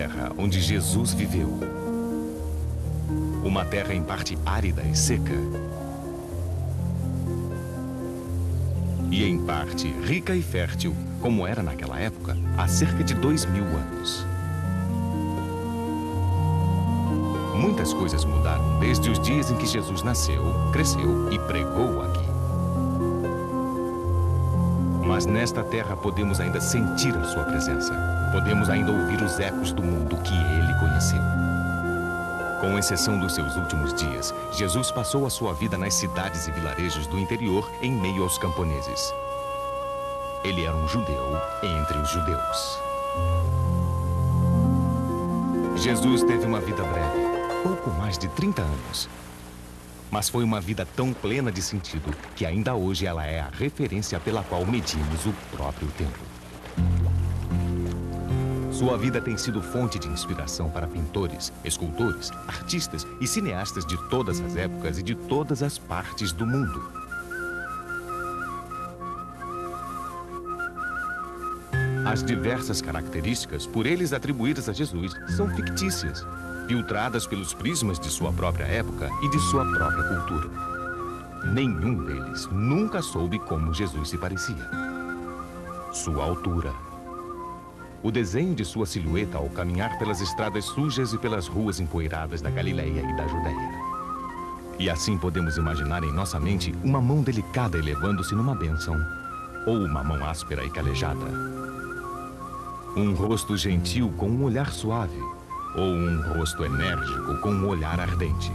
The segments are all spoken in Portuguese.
terra onde Jesus viveu. Uma terra em parte árida e seca. E em parte rica e fértil, como era naquela época, há cerca de 2000 anos. Muitas coisas mudaram desde os dias em que Jesus nasceu, cresceu e pregou aqui. Mas nesta terra podemos ainda sentir a sua presença. Podemos ainda ouvir os ecos do mundo que ele conheceu. Com exceção dos seus últimos dias, Jesus passou a sua vida nas cidades e vilarejos do interior em meio aos camponeses. Ele era um judeu entre os judeus. Jesus teve uma vida breve, pouco mais de 30 anos. Mas foi uma vida tão plena de sentido que ainda hoje ela é a referência pela qual medimos o próprio tempo. Sua vida tem sido fonte de inspiração para pintores, escultores, artistas e cineastas de todas as épocas e de todas as partes do mundo. As diversas características por eles atribuídas a Jesus são fictícias, filtradas pelos prismas de sua própria época e de sua própria cultura. Nenhum deles nunca soube como Jesus se parecia. Sua altura. O desenho de sua silhueta ao caminhar pelas estradas sujas e pelas ruas empoeiradas da Galileia e da Judéia. E assim podemos imaginar em nossa mente uma mão delicada elevando-se numa bênção, ou uma mão áspera e calejada. Um rosto gentil com um olhar suave, ou um rosto enérgico com um olhar ardente.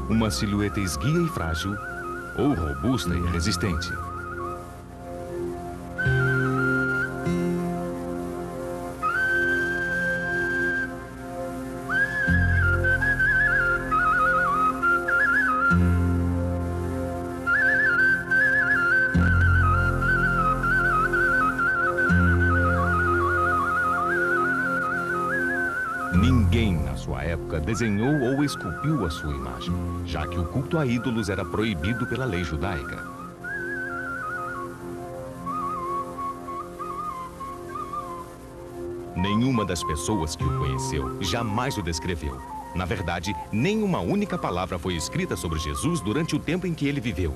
Uma silhueta esguia e frágil, ou robusta e resistente. Desenhou ou esculpiu a sua imagem, já que o culto a ídolos era proibido pela lei judaica. Nenhuma das pessoas que o conheceu jamais o descreveu. Na verdade, nenhuma única palavra foi escrita sobre Jesus durante o tempo em que ele viveu.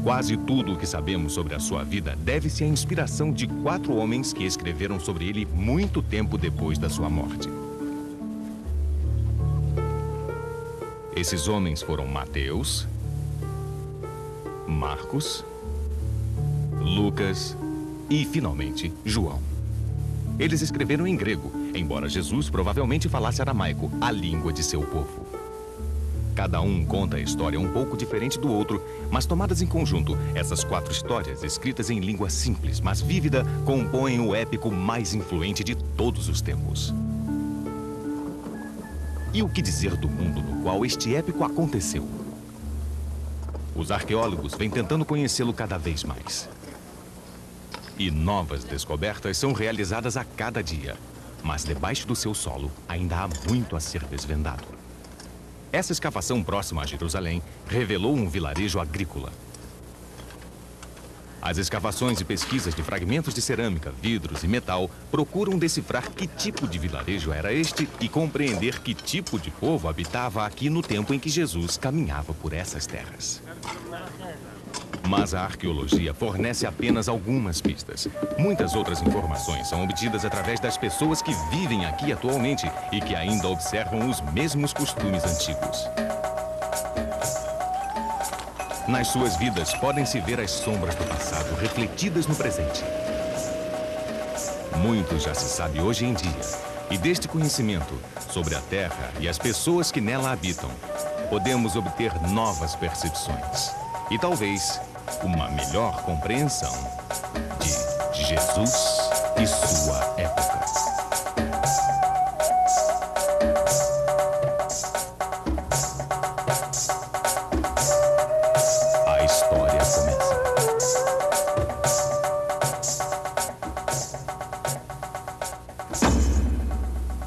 Quase tudo o que sabemos sobre a sua vida deve-se à inspiração de 4 homens que escreveram sobre ele muito tempo depois da sua morte. Esses homens foram Mateus, Marcos, Lucas e, finalmente, João. Eles escreveram em grego, embora Jesus provavelmente falasse aramaico, a língua de seu povo. Cada um conta a história um pouco diferente do outro, mas tomadas em conjunto, essas 4 histórias, escritas em língua simples, mas vívida, compõem o épico mais influente de todos os tempos. E o que dizer do mundo no qual este épico aconteceu? Os arqueólogos vêm tentando conhecê-lo cada vez mais. E novas descobertas são realizadas a cada dia, mas debaixo do seu solo ainda há muito a ser desvendado. Essa escavação próxima a Jerusalém revelou um vilarejo agrícola. As escavações e pesquisas de fragmentos de cerâmica, vidros e metal procuram decifrar que tipo de vilarejo era este e compreender que tipo de povo habitava aqui no tempo em que Jesus caminhava por essas terras. Mas a arqueologia fornece apenas algumas pistas. Muitas outras informações são obtidas através das pessoas que vivem aqui atualmente e que ainda observam os mesmos costumes antigos. Nas suas vidas podem-se ver as sombras do passado refletidas no presente. Muito já se sabe hoje em dia, e deste conhecimento sobre a Terra e as pessoas que nela habitam, podemos obter novas percepções e talvez uma melhor compreensão de Jesus e sua época. A história começa.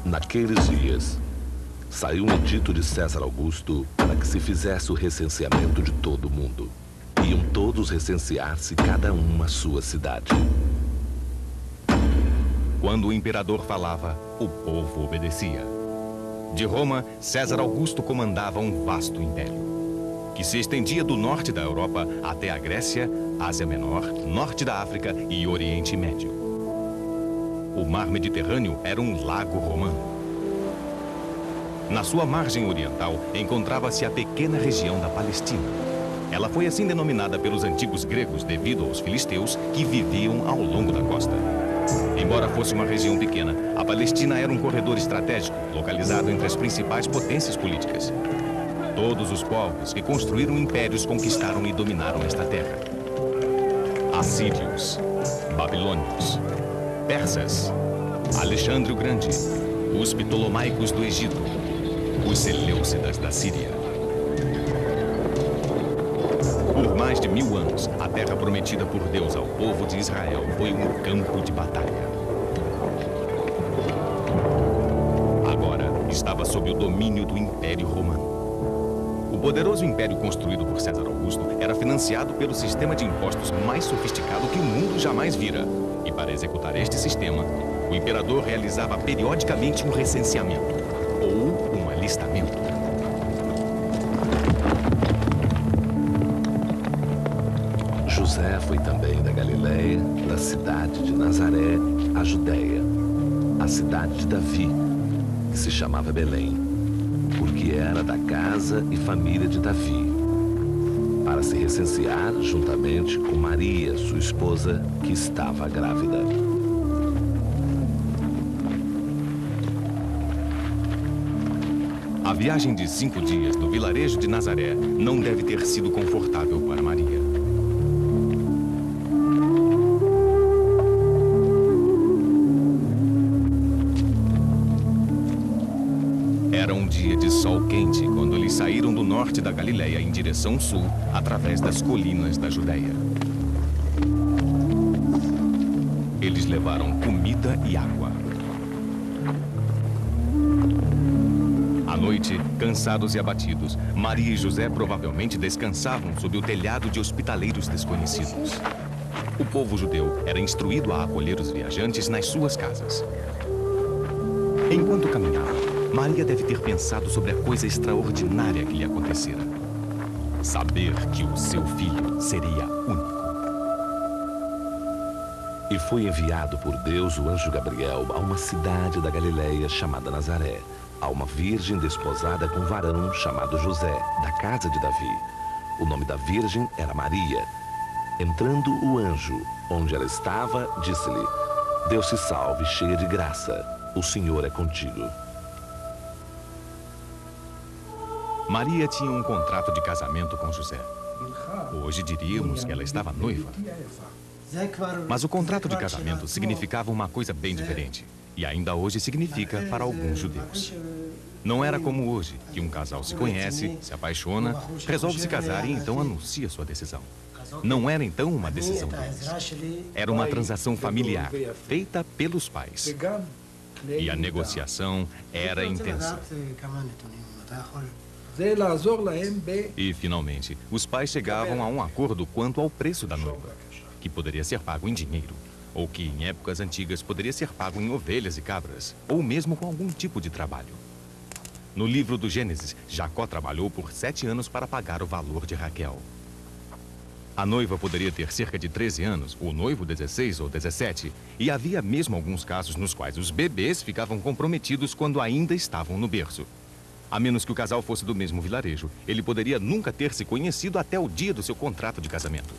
Naqueles dias, saiu um edito de César Augusto para que se fizesse o recenseamento de todo o mundo. Iam todos todos recensear-se, cada um a sua cidade. Quando o imperador falava, o povo obedecia. De Roma, César Augusto comandava um vasto império, que se estendia do norte da Europa até a Grécia, Ásia Menor, norte da África e Oriente Médio. O mar Mediterrâneo era um lago romano. Na sua margem oriental, encontrava-se a pequena região da Palestina. Ela foi assim denominada pelos antigos gregos devido aos filisteus que viviam ao longo da costa. Embora fosse uma região pequena, a Palestina era um corredor estratégico, localizado entre as principais potências políticas. Todos os povos que construíram impérios conquistaram e dominaram esta terra. Assírios, babilônios, persas, Alexandre o Grande, os ptolomaicos do Egito, os seleucidas da Síria. Por mais de 1000 anos, a terra prometida por Deus ao povo de Israel foi um campo de batalha. Agora estava sob o domínio do Império Romano. O poderoso império construído por César Augusto era financiado pelo sistema de impostos mais sofisticado que o mundo jamais vira. E para executar este sistema, o imperador realizava periodicamente um recenseamento, ou um alistamento. José foi também da Galileia, da cidade de Nazaré, à Judéia, a cidade de Davi, que se chamava Belém, porque era da casa e família de Davi, para se recensear juntamente com Maria, sua esposa, que estava grávida. A viagem de 5 dias do vilarejo de Nazaré não deve ter sido confortável para Maria. Era um dia de sol quente quando eles saíram do norte da Galileia em direção sul, através das colinas da Judéia. Eles levaram comida e água. À noite, cansados e abatidos, Maria e José provavelmente descansavam sob o telhado de hospitaleiros desconhecidos. O povo judeu era instruído a acolher os viajantes nas suas casas. Enquanto caminhava, Maria deve ter pensado sobre a coisa extraordinária que lhe acontecera. Saber que o seu filho seria único. E foi enviado por Deus o anjo Gabriel a uma cidade da Galileia chamada Nazaré, a uma virgem desposada com um varão chamado José, da casa de Davi. O nome da virgem era Maria. Entrando o anjo, onde ela estava, disse-lhe: Deus te salve, cheia de graça, o Senhor é contigo. Maria tinha um contrato de casamento com José. Hoje diríamos que ela estava noiva. Mas o contrato de casamento significava uma coisa bem diferente. E ainda hoje significa para alguns judeus. Não era como hoje, que um casal se conhece, se apaixona, resolve se casar e então anuncia sua decisão. Não era então uma decisão deles. Era uma transação familiar, feita pelos pais. E a negociação era intensa. E, finalmente, os pais chegavam a um acordo quanto ao preço da noiva, que poderia ser pago em dinheiro, ou que, em épocas antigas, poderia ser pago em ovelhas e cabras, ou mesmo com algum tipo de trabalho. No livro do Gênesis, Jacó trabalhou por 7 anos para pagar o valor de Raquel. A noiva poderia ter cerca de 13 anos, o noivo 16 ou 17, e havia mesmo alguns casos nos quais os bebês ficavam comprometidos quando ainda estavam no berço. A menos que o casal fosse do mesmo vilarejo, ele poderia nunca ter se conhecido até o dia do seu contrato de casamento.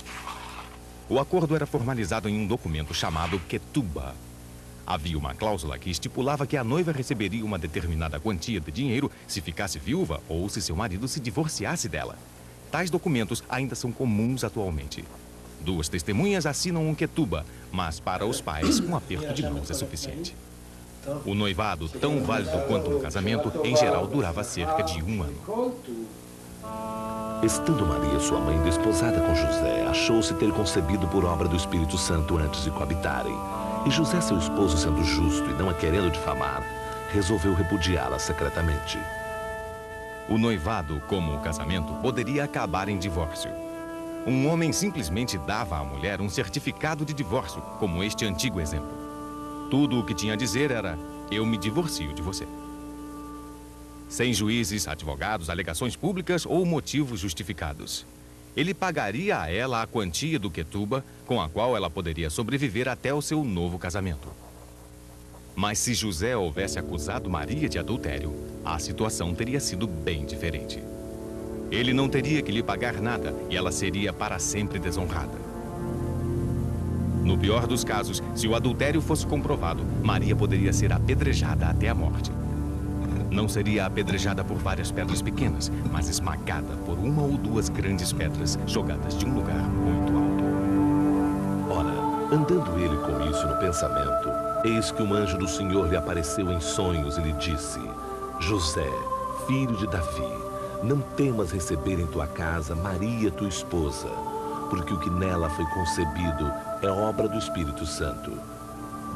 O acordo era formalizado em um documento chamado Ketubah. Havia uma cláusula que estipulava que a noiva receberia uma determinada quantia de dinheiro se ficasse viúva ou se seu marido se divorciasse dela. Tais documentos ainda são comuns atualmente. 2 testemunhas assinam um Ketubah, mas para os pais, um aperto de mãos é suficiente. O noivado, tão válido quanto um casamento, em geral durava cerca de 1 ano. Estando Maria, sua mãe, desposada com José, achou-se ter concebido por obra do Espírito Santo antes de coabitarem. E José, seu esposo, sendo justo e não a querendo difamar, resolveu repudiá-la secretamente. O noivado, como o casamento, poderia acabar em divórcio. Um homem simplesmente dava à mulher um certificado de divórcio, como este antigo exemplo. Tudo o que tinha a dizer era: eu me divorcio de você. Sem juízes, advogados, alegações públicas ou motivos justificados. Ele pagaria a ela a quantia do quetuba, com a qual ela poderia sobreviver até o seu novo casamento. Mas se José houvesse acusado Maria de adultério, a situação teria sido bem diferente. Ele não teria que lhe pagar nada e ela seria para sempre desonrada. No pior dos casos, se o adultério fosse comprovado, Maria poderia ser apedrejada até a morte. Não seria apedrejada por várias pedras pequenas, mas esmagada por uma ou duas grandes pedras jogadas de um lugar muito alto. Ora, andando ele com isso no pensamento, eis que um anjo do Senhor lhe apareceu em sonhos e lhe disse: José, filho de Davi, não temas receber em tua casa Maria, tua esposa, porque o que nela foi concebido é obra do Espírito Santo.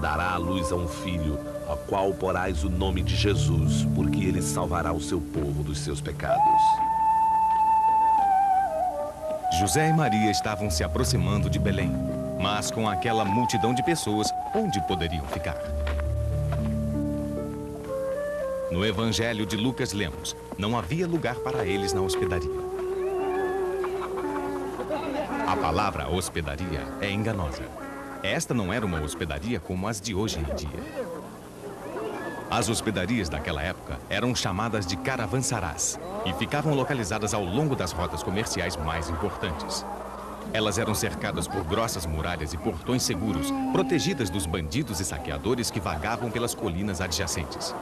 Dará à luz a um filho, ao qual porás o nome de Jesus, porque ele salvará o seu povo dos seus pecados. José e Maria estavam se aproximando de Belém, mas com aquela multidão de pessoas, onde poderiam ficar? No Evangelho de Lucas lemos: não havia lugar para eles na hospedaria. A palavra hospedaria é enganosa. Esta não era uma hospedaria como as de hoje em dia. As hospedarias daquela época eram chamadas de caravansarás e ficavam localizadas ao longo das rotas comerciais mais importantes. Elas eram cercadas por grossas muralhas e portões seguros, protegidas dos bandidos e saqueadores que vagavam pelas colinas adjacentes.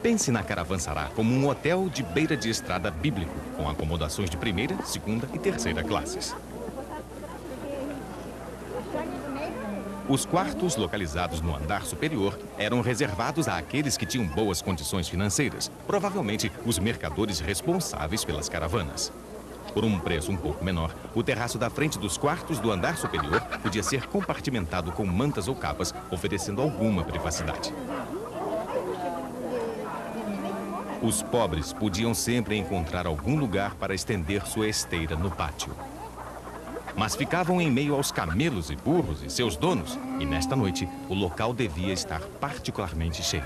Pense na caravansará como um hotel de beira de estrada bíblico, com acomodações de primeira, segunda e terceira classes. Os quartos localizados no andar superior eram reservados àqueles que tinham boas condições financeiras, provavelmente os mercadores responsáveis pelas caravanas. Por um preço um pouco menor, o terraço da frente dos quartos do andar superior podia ser compartimentado com mantas ou capas, oferecendo alguma privacidade. Os pobres podiam sempre encontrar algum lugar para estender sua esteira no pátio. Mas ficavam em meio aos camelos e burros e seus donos, e nesta noite o local devia estar particularmente cheio.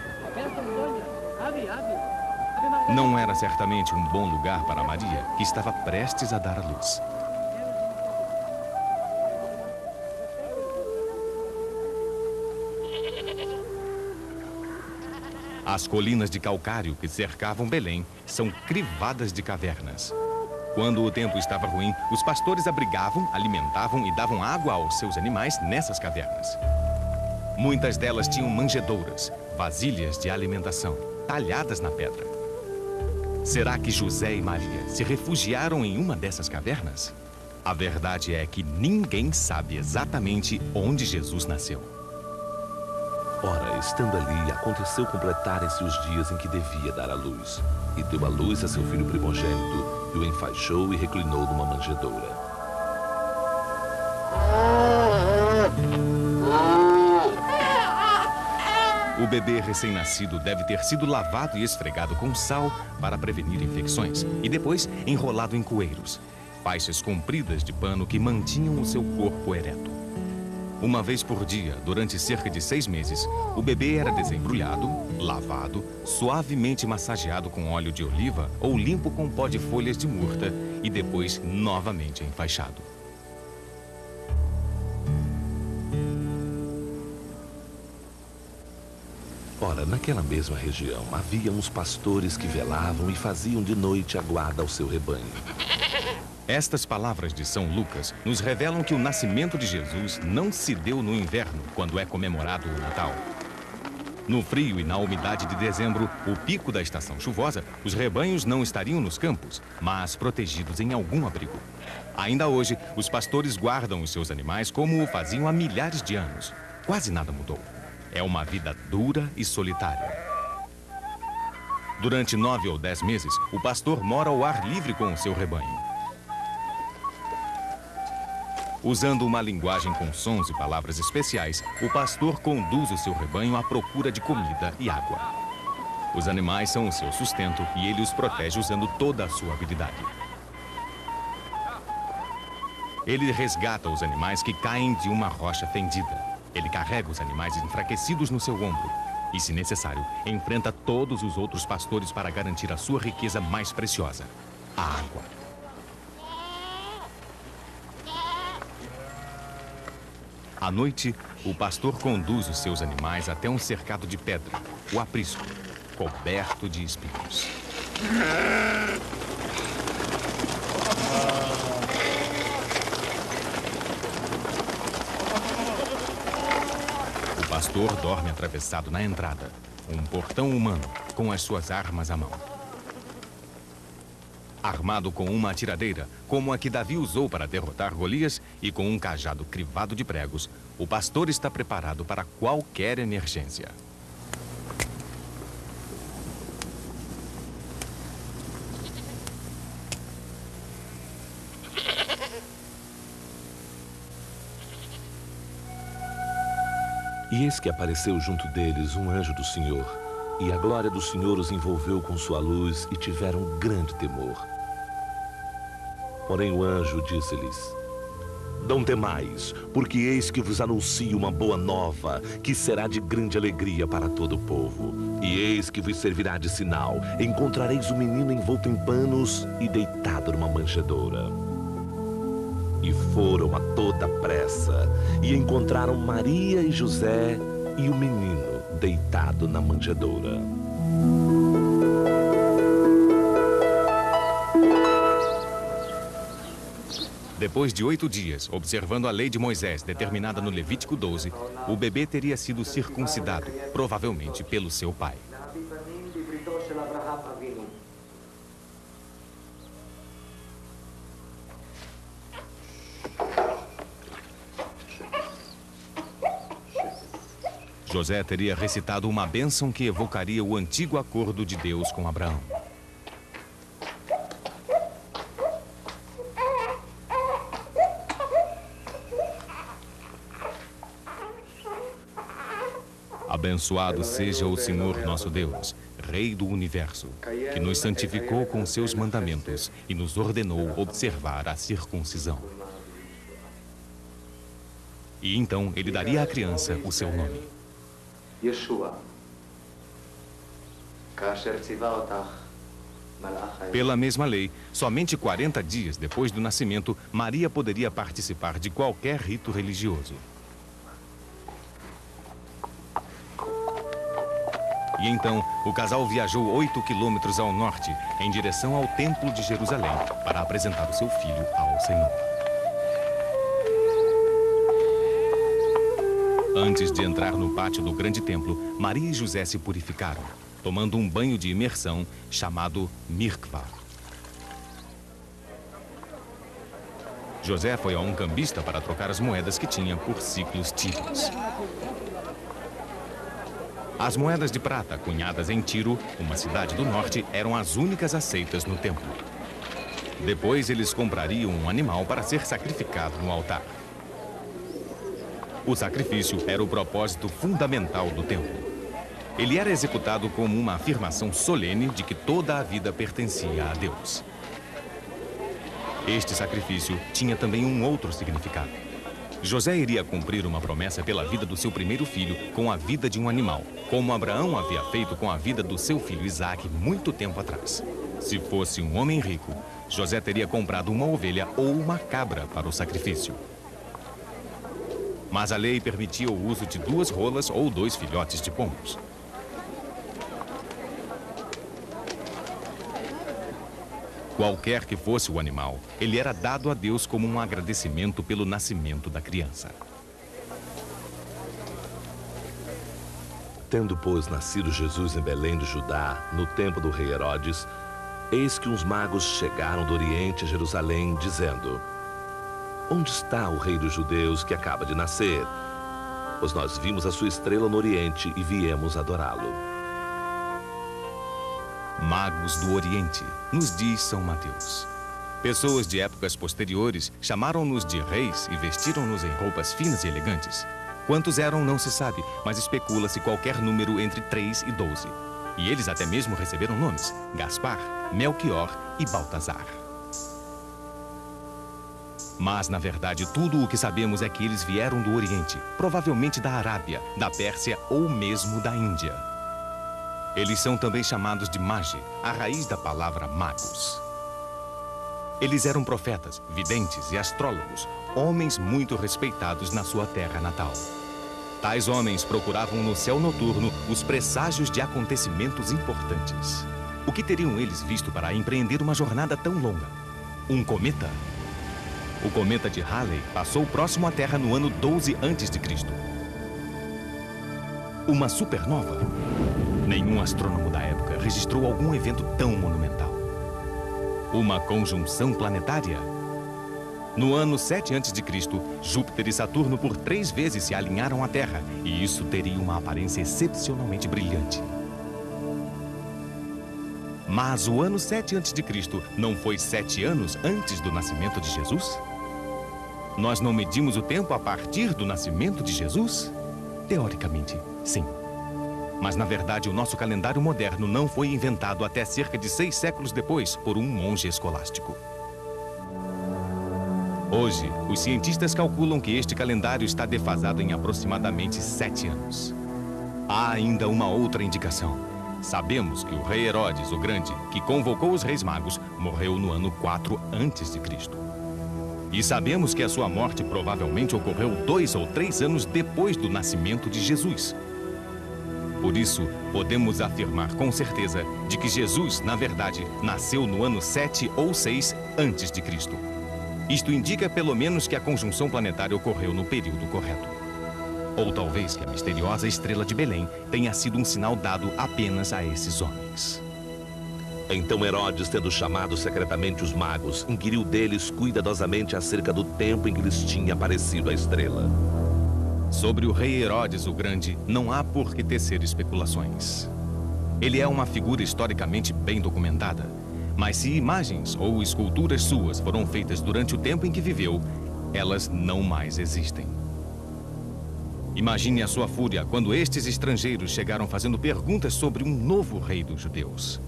Não era certamente um bom lugar para Maria, que estava prestes a dar à luz. As colinas de calcário que cercavam Belém são crivadas de cavernas. Quando o tempo estava ruim, os pastores abrigavam, alimentavam e davam água aos seus animais nessas cavernas. Muitas delas tinham manjedouras, vasilhas de alimentação, talhadas na pedra. Será que José e Maria se refugiaram em uma dessas cavernas? A verdade é que ninguém sabe exatamente onde Jesus nasceu. Ora, estando ali, aconteceu completarem-se os dias em que devia dar à luz. E deu à luz a seu filho primogênito, e o enfaixou e reclinou numa manjedoura. O bebê recém-nascido deve ter sido lavado e esfregado com sal para prevenir infecções, e depois enrolado em coeiros, faixas compridas de pano que mantinham o seu corpo ereto. Uma vez por dia, durante cerca de 6 meses, o bebê era desembrulhado, lavado, suavemente massageado com óleo de oliva ou limpo com pó de folhas de murta e depois novamente enfaixado. Ora, naquela mesma região, havia uns pastores que velavam e faziam de noite a guarda ao seu rebanho. Estas palavras de São Lucas nos revelam que o nascimento de Jesus não se deu no inverno, quando é comemorado o Natal. No frio e na umidade de dezembro, o pico da estação chuvosa, os rebanhos não estariam nos campos, mas protegidos em algum abrigo. Ainda hoje, os pastores guardam os seus animais como o faziam há milhares de anos. Quase nada mudou. É uma vida dura e solitária. Durante 9 ou 10 meses, o pastor mora ao ar livre com o seu rebanho. Usando uma linguagem com sons e palavras especiais, o pastor conduz o seu rebanho à procura de comida e água. Os animais são o seu sustento e ele os protege usando toda a sua habilidade. Ele resgata os animais que caem de uma rocha fendida. Ele carrega os animais enfraquecidos no seu ombro. E, se necessário, enfrenta todos os outros pastores para garantir a sua riqueza mais preciosa, a água. À noite, o pastor conduz os seus animais até um cercado de pedra, o aprisco, coberto de espinhos. O pastor dorme atravessado na entrada, um portão humano, com as suas armas à mão. Armado com uma atiradeira, como a que Davi usou para derrotar Golias, e com um cajado crivado de pregos, o pastor está preparado para qualquer emergência. E eis que apareceu junto deles um anjo do Senhor, e a glória do Senhor os envolveu com sua luz, e tiveram grande temor. Porém o anjo disse-lhes: Não temais, porque eis que vos anuncio uma boa nova, que será de grande alegria para todo o povo. E eis que vos servirá de sinal: encontrareis o menino envolto em panos e deitado numa manjedoura. E foram a toda pressa, e encontraram Maria e José e o menino deitado na manjedoura. Depois de 8 dias, observando a lei de Moisés determinada no Levítico 12, o bebê teria sido circuncidado, provavelmente pelo seu pai. José teria recitado uma bênção que evocaria o antigo acordo de Deus com Abraão. Abençoado seja o Senhor nosso Deus, Rei do Universo, que nos santificou com seus mandamentos e nos ordenou observar a circuncisão. E então ele daria à criança o seu nome. Yeshua. Pela mesma lei, somente 40 dias depois do nascimento, Maria poderia participar de qualquer rito religioso. E então, o casal viajou 8 quilômetros ao norte, em direção ao Templo de Jerusalém, para apresentar o seu filho ao Senhor. Antes de entrar no pátio do grande templo, Maria e José se purificaram, tomando um banho de imersão chamado Mikvah. José foi a um cambista para trocar as moedas que tinha por ciclos tírios. As moedas de prata cunhadas em Tiro, uma cidade do norte, eram as únicas aceitas no templo. Depois eles comprariam um animal para ser sacrificado no altar. O sacrifício era o propósito fundamental do templo. Ele era executado como uma afirmação solene de que toda a vida pertencia a Deus. Este sacrifício tinha também um outro significado. José iria cumprir uma promessa pela vida do seu primeiro filho com a vida de um animal, como Abraão havia feito com a vida do seu filho Isaque muito tempo atrás. Se fosse um homem rico, José teria comprado uma ovelha ou uma cabra para o sacrifício. Mas a lei permitia o uso de 2 rolas ou 2 filhotes de pombos. Qualquer que fosse o animal, ele era dado a Deus como um agradecimento pelo nascimento da criança. Tendo, pois, nascido Jesus em Belém do Judá, no tempo do rei Herodes, eis que uns magos chegaram do Oriente a Jerusalém, dizendo: Onde está o rei dos judeus que acaba de nascer? Pois nós vimos a sua estrela no Oriente e viemos adorá-lo. Magos do Oriente, nos diz São Mateus. Pessoas de épocas posteriores chamaram-nos de reis e vestiram-nos em roupas finas e elegantes. Quantos eram não se sabe, mas especula-se qualquer número entre 3 e 12. E eles até mesmo receberam nomes: Gaspar, Melquior e Baltazar. Mas, na verdade, tudo o que sabemos é que eles vieram do Oriente, provavelmente da Arábia, da Pérsia ou mesmo da Índia. Eles são também chamados de Magi, a raiz da palavra magos. Eles eram profetas, videntes e astrólogos, homens muito respeitados na sua terra natal. Tais homens procuravam no céu noturno os presságios de acontecimentos importantes. O que teriam eles visto para empreender uma jornada tão longa? Um cometa? O cometa de Halley passou próximo à Terra no ano 12 a.C. Uma supernova? Nenhum astrônomo da época registrou algum evento tão monumental. Uma conjunção planetária? No ano 7 a.C., Júpiter e Saturno por 3 vezes se alinharam à Terra, e isso teria uma aparência excepcionalmente brilhante. Mas o ano 7 a.C. não foi 7 anos antes do nascimento de Jesus? Nós não medimos o tempo a partir do nascimento de Jesus? Teoricamente, sim. Mas, na verdade, o nosso calendário moderno não foi inventado até cerca de 6 séculos depois por um monge escolástico. Hoje, os cientistas calculam que este calendário está defasado em aproximadamente 7 anos. Há ainda uma outra indicação. Sabemos que o rei Herodes o Grande, que convocou os reis magos, morreu no ano 4 a.C. E sabemos que a sua morte provavelmente ocorreu 2 ou 3 anos depois do nascimento de Jesus. Por isso, podemos afirmar com certeza de que Jesus, na verdade, nasceu no ano 7 ou 6 a.C. Isto indica pelo menos que a conjunção planetária ocorreu no período correto. Ou talvez que a misteriosa estrela de Belém tenha sido um sinal dado apenas a esses homens. Então Herodes, tendo chamado secretamente os magos, inquiriu deles cuidadosamente acerca do tempo em que lhes tinha aparecido a estrela. Sobre o rei Herodes o Grande, não há por que tecer especulações. Ele é uma figura historicamente bem documentada, mas se imagens ou esculturas suas foram feitas durante o tempo em que viveu, elas não mais existem. Imagine a sua fúria quando estes estrangeiros chegaram fazendo perguntas sobre um novo rei dos judeus.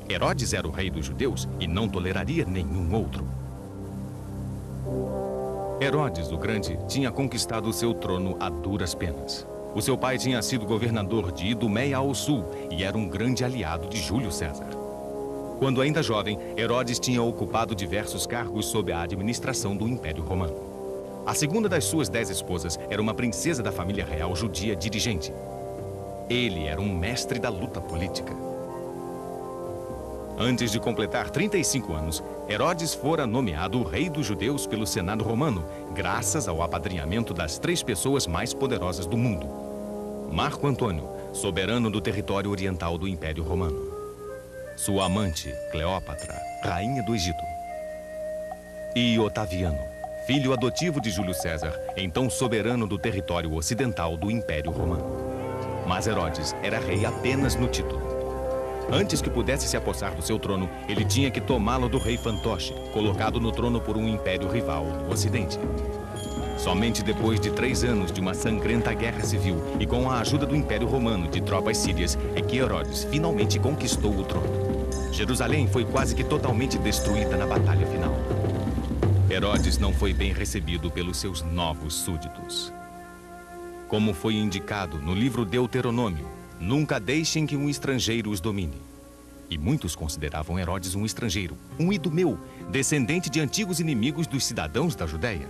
Herodes era o rei dos judeus e não toleraria nenhum outro. Herodes o Grande tinha conquistado o seu trono a duras penas. O seu pai tinha sido governador de Idumeia ao sul e era um grande aliado de Júlio César. Quando ainda jovem, Herodes tinha ocupado diversos cargos sob a administração do Império Romano. A segunda das suas 10 esposas era uma princesa da família real judia dirigente. Ele era um mestre da luta política. Antes de completar 35 anos, Herodes fora nomeado o rei dos judeus pelo Senado romano, graças ao apadrinhamento das 3 pessoas mais poderosas do mundo. Marco Antônio, soberano do território oriental do Império Romano. Sua amante, Cleópatra, rainha do Egito. E Otaviano, filho adotivo de Júlio César, então soberano do território ocidental do Império Romano. Mas Herodes era rei apenas no título. Antes que pudesse se apossar do seu trono, ele tinha que tomá-lo do rei fantoche, colocado no trono por um império rival no Ocidente. Somente depois de 3 anos de uma sangrenta guerra civil e com a ajuda do Império Romano de tropas sírias, é que Herodes finalmente conquistou o trono. Jerusalém foi quase que totalmente destruída na batalha final. Herodes não foi bem recebido pelos seus novos súditos. Como foi indicado no livro Deuteronômio, nunca deixem que um estrangeiro os domine. E muitos consideravam Herodes um estrangeiro, um idumeu, descendente de antigos inimigos dos cidadãos da Judéia.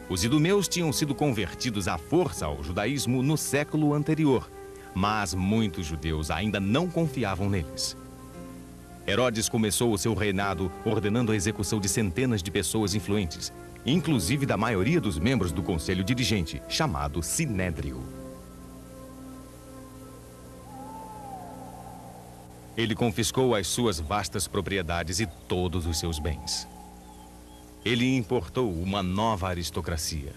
Os idumeus tinham sido convertidos à força ao judaísmo no século anterior, mas muitos judeus ainda não confiavam neles. Herodes começou o seu reinado ordenando a execução de centenas de pessoas influentes, inclusive da maioria dos membros do conselho dirigente, chamado Sinédrio. Ele confiscou as suas vastas propriedades e todos os seus bens. Ele importou uma nova aristocracia.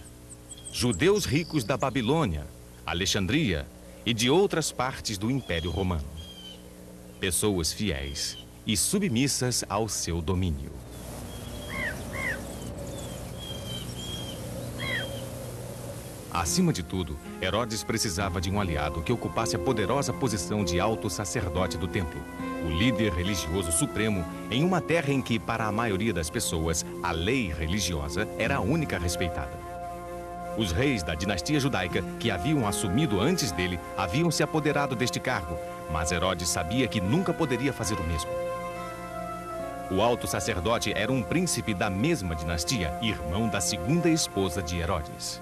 Judeus ricos da Babilônia, Alexandria e de outras partes do Império Romano. Pessoas fiéis e submissas ao seu domínio. Acima de tudo, Herodes precisava de um aliado que ocupasse a poderosa posição de alto sacerdote do templo, o líder religioso supremo em uma terra em que, para a maioria das pessoas, a lei religiosa era a única respeitada. Os reis da dinastia judaica, que haviam assumido antes dele, haviam se apoderado deste cargo, mas Herodes sabia que nunca poderia fazer o mesmo. O alto sacerdote era um príncipe da mesma dinastia, irmão da segunda esposa de Herodes.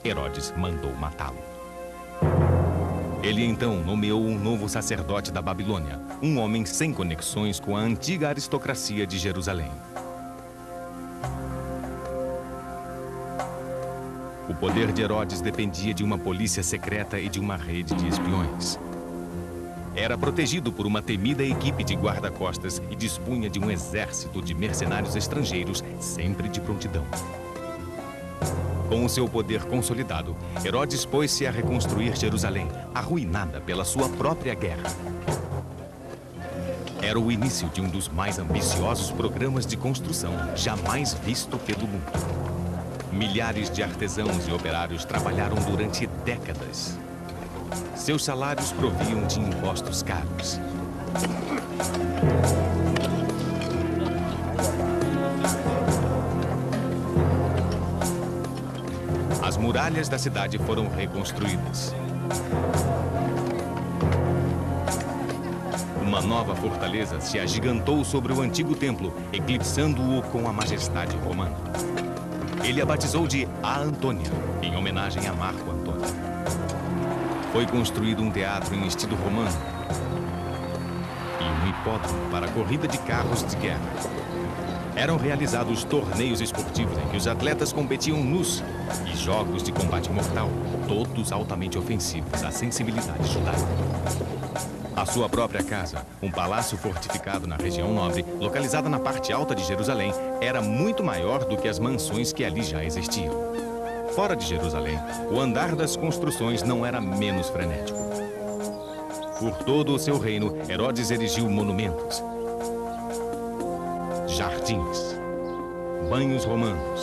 Herodes mandou matá-lo. Ele então nomeou um novo sacerdote da Babilônia, um homem sem conexões com a antiga aristocracia de Jerusalém. O poder de Herodes dependia de uma polícia secreta e de uma rede de espiões. Era protegido por uma temida equipe de guarda-costas e dispunha de um exército de mercenários estrangeiros sempre de prontidão. Com o seu poder consolidado, Herodes pôs-se a reconstruir Jerusalém, arruinada pela sua própria guerra. Era o início de um dos mais ambiciosos programas de construção jamais visto pelo mundo. Milhares de artesãos e operários trabalharam durante décadas. Seus salários proviam de impostos caros. As muralhas da cidade foram reconstruídas. Uma nova fortaleza se agigantou sobre o antigo templo, eclipsando-o com a majestade romana. Ele a batizou de A Antônia, em homenagem a Marco Antônio. Foi construído um teatro em estilo romano e um hipódromo para a corrida de carros de guerra. Eram realizados torneios esportivos em que os atletas competiam nus e jogos de combate mortal, todos altamente ofensivos à sensibilidade judaica. A sua própria casa, um palácio fortificado na região nobre, localizada na parte alta de Jerusalém, era muito maior do que as mansões que ali já existiam. Fora de Jerusalém, o andar das construções não era menos frenético. Por todo o seu reino, Herodes erigiu monumentos, jardins, banhos romanos,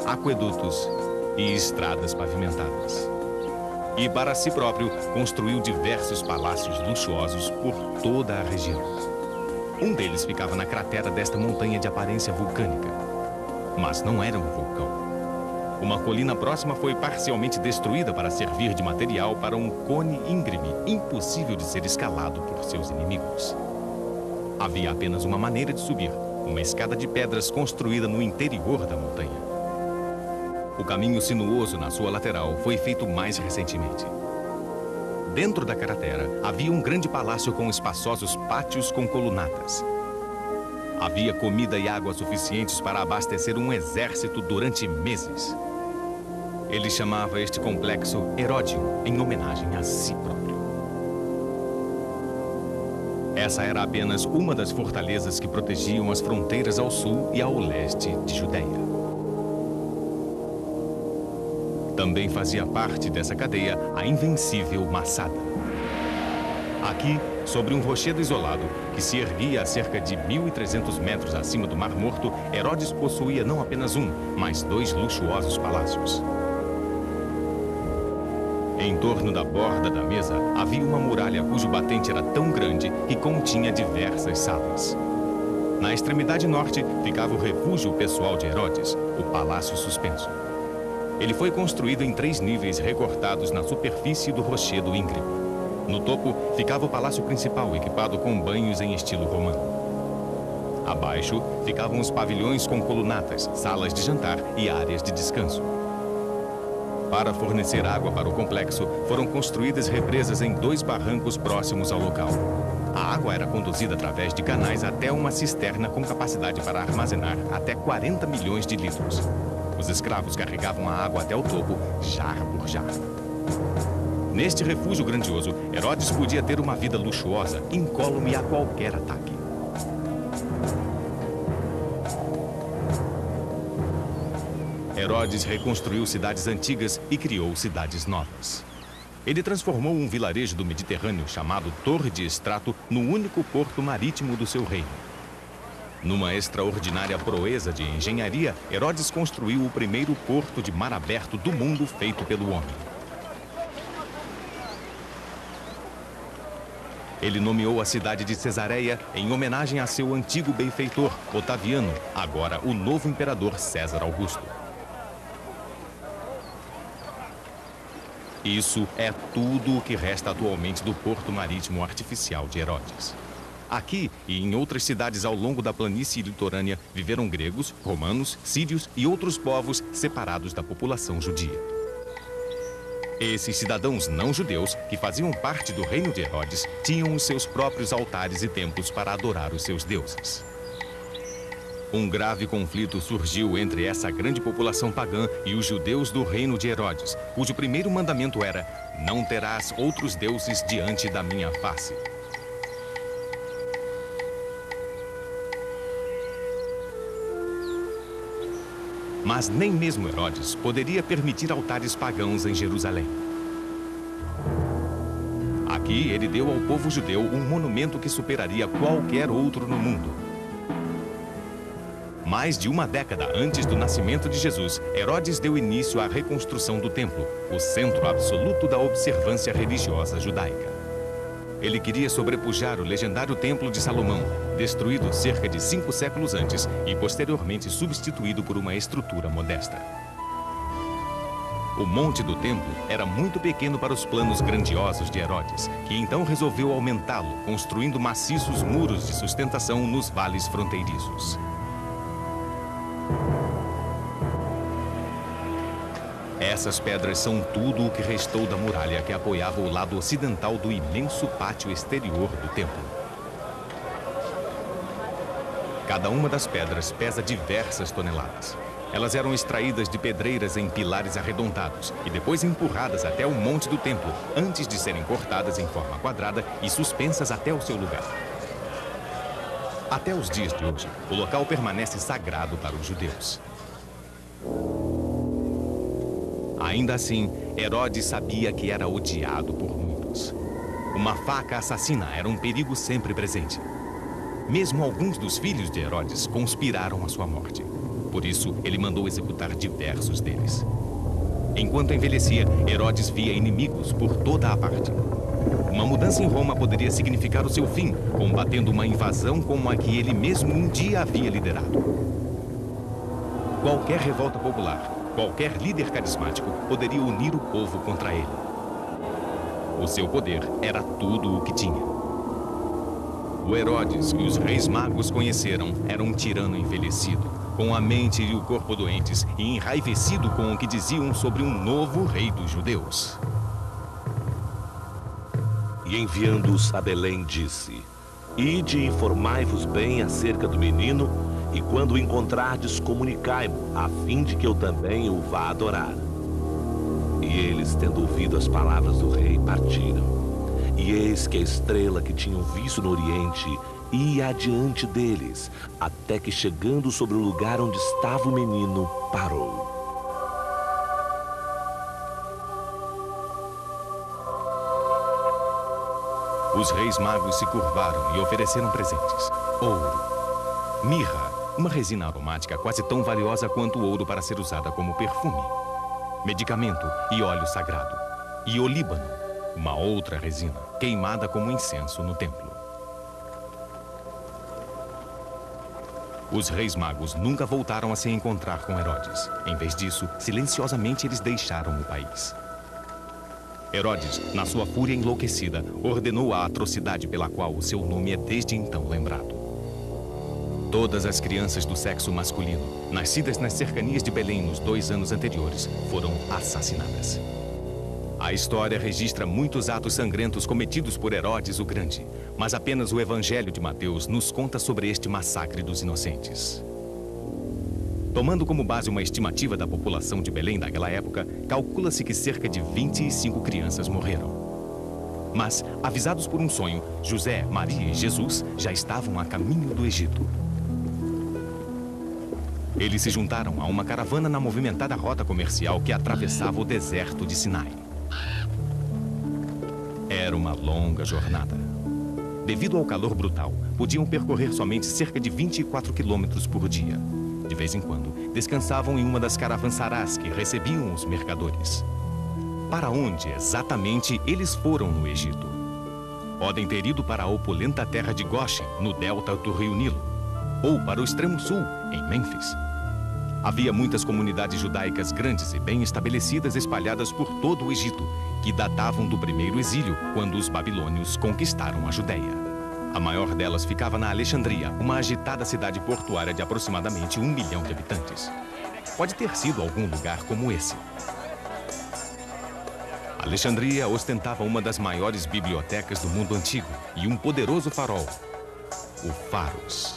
aquedutos e estradas pavimentadas. E para si próprio, construiu diversos palácios luxuosos por toda a região. Um deles ficava na cratera desta montanha de aparência vulcânica. Mas não era um vulcão. Uma colina próxima foi parcialmente destruída para servir de material para um cone íngreme, impossível de ser escalado por seus inimigos. Havia apenas uma maneira de subir, uma escada de pedras construída no interior da montanha. O caminho sinuoso na sua lateral foi feito mais recentemente. Dentro da cratera, havia um grande palácio com espaçosos pátios com colunatas. Havia comida e água suficientes para abastecer um exército durante meses. Ele chamava este complexo Heródion, em homenagem a si próprio. Essa era apenas uma das fortalezas que protegiam as fronteiras ao sul e ao leste de Judeia. Também fazia parte dessa cadeia a invencível Massada. Aqui, sobre um rochedo isolado, que se erguia a cerca de 1.300 metros acima do Mar Morto, Herodes possuía não apenas um, mas 2 luxuosos palácios. Em torno da borda da mesa, havia uma muralha cujo batente era tão grande que continha diversas salas. Na extremidade norte, ficava o refúgio pessoal de Herodes, o Palácio Suspenso. Ele foi construído em 3 níveis recortados na superfície do rochedo íngreme. No topo, ficava o palácio principal, equipado com banhos em estilo romano. Abaixo, ficavam os pavilhões com colunatas, salas de jantar e áreas de descanso. Para fornecer água para o complexo, foram construídas represas em 2 barrancos próximos ao local. A água era conduzida através de canais até uma cisterna com capacidade para armazenar até 40 milhões de litros. Os escravos carregavam a água até o topo, jarro por jarro. Neste refúgio grandioso, Herodes podia ter uma vida luxuosa, incólume a qualquer ataque. Herodes reconstruiu cidades antigas e criou cidades novas. Ele transformou um vilarejo do Mediterrâneo chamado Torre de Estrato no único porto marítimo do seu reino. Numa extraordinária proeza de engenharia, Herodes construiu o primeiro porto de mar aberto do mundo feito pelo homem. Ele nomeou a cidade de Cesareia em homenagem a seu antigo benfeitor, Otaviano, agora o novo imperador César Augusto. Isso é tudo o que resta atualmente do porto marítimo artificial de Herodes. Aqui e em outras cidades ao longo da planície litorânea viveram gregos, romanos, sírios e outros povos separados da população judia. Esses cidadãos não judeus, que faziam parte do reino de Herodes, tinham os seus próprios altares e templos para adorar os seus deuses. Um grave conflito surgiu entre essa grande população pagã e os judeus do reino de Herodes, cujo primeiro mandamento era: não terás outros deuses diante da minha face. Mas nem mesmo Herodes poderia permitir altares pagãos em Jerusalém. Aqui ele deu ao povo judeu um monumento que superaria qualquer outro no mundo. Mais de uma década antes do nascimento de Jesus, Herodes deu início à reconstrução do templo, o centro absoluto da observância religiosa judaica. Ele queria sobrepujar o legendário Templo de Salomão, destruído cerca de 5 séculos antes e posteriormente substituído por uma estrutura modesta. O monte do templo era muito pequeno para os planos grandiosos de Herodes, que então resolveu aumentá-lo, construindo maciços muros de sustentação nos vales fronteiriços. Essas pedras são tudo o que restou da muralha que apoiava o lado ocidental do imenso pátio exterior do templo. Cada uma das pedras pesa diversas toneladas. Elas eram extraídas de pedreiras em pilares arredondados e depois empurradas até o monte do templo, antes de serem cortadas em forma quadrada e suspensas até o seu lugar. Até os dias de hoje, o local permanece sagrado para os judeus. Ainda assim, Herodes sabia que era odiado por muitos. Uma faca assassina era um perigo sempre presente. Mesmo alguns dos filhos de Herodes conspiraram a sua morte. Por isso, ele mandou executar diversos deles. Enquanto envelhecia, Herodes via inimigos por toda a parte. Uma mudança em Roma poderia significar o seu fim, combatendo uma invasão como a que ele mesmo um dia havia liderado. Qualquer revolta popular, qualquer líder carismático poderia unir o povo contra ele. O seu poder era tudo o que tinha. O Herodes que os reis magos conheceram era um tirano envelhecido, com a mente e o corpo doentes e enraivecido com o que diziam sobre um novo rei dos judeus. E enviando-os a Belém, disse: Ide e informai-vos bem acerca do menino, e quando o encontrardes, comunicai-mo, a fim de que eu também o vá adorar. E eles, tendo ouvido as palavras do rei, partiram. E eis que a estrela que tinham visto no oriente ia adiante deles, até que, chegando sobre o lugar onde estava o menino, parou. Os reis magos se curvaram e ofereceram presentes: ouro, mirra, uma resina aromática quase tão valiosa quanto o ouro para ser usada como perfume, medicamento e óleo sagrado, e olíbano, uma outra resina, queimada como incenso no templo. Os reis magos nunca voltaram a se encontrar com Herodes. Em vez disso, silenciosamente eles deixaram o país. Herodes, na sua fúria enlouquecida, ordenou a atrocidade pela qual o seu nome é desde então lembrado. Todas as crianças do sexo masculino, nascidas nas cercanias de Belém nos 2 anos anteriores, foram assassinadas. A história registra muitos atos sangrentos cometidos por Herodes o Grande, mas apenas o Evangelho de Mateus nos conta sobre este massacre dos inocentes. Tomando como base uma estimativa da população de Belém daquela época, calcula-se que cerca de 25 crianças morreram. Mas, avisados por um sonho, José, Maria e Jesus já estavam a caminho do Egito. Eles se juntaram a uma caravana na movimentada rota comercial que atravessava o deserto de Sinai. Era uma longa jornada. Devido ao calor brutal, podiam percorrer somente cerca de 24 quilômetros por dia. De vez em quando, descansavam em uma das caravançarás que recebiam os mercadores. Para onde exatamente eles foram no Egito? Podem ter ido para a opulenta terra de Goshen, no delta do rio Nilo, ou para o extremo sul, em Mênfis. Havia muitas comunidades judaicas grandes e bem estabelecidas espalhadas por todo o Egito, que datavam do primeiro exílio, quando os babilônios conquistaram a Judéia. A maior delas ficava na Alexandria, uma agitada cidade portuária de aproximadamente 1 milhão de habitantes. Pode ter sido algum lugar como esse. Alexandria ostentava uma das maiores bibliotecas do mundo antigo e um poderoso farol, o Pharos,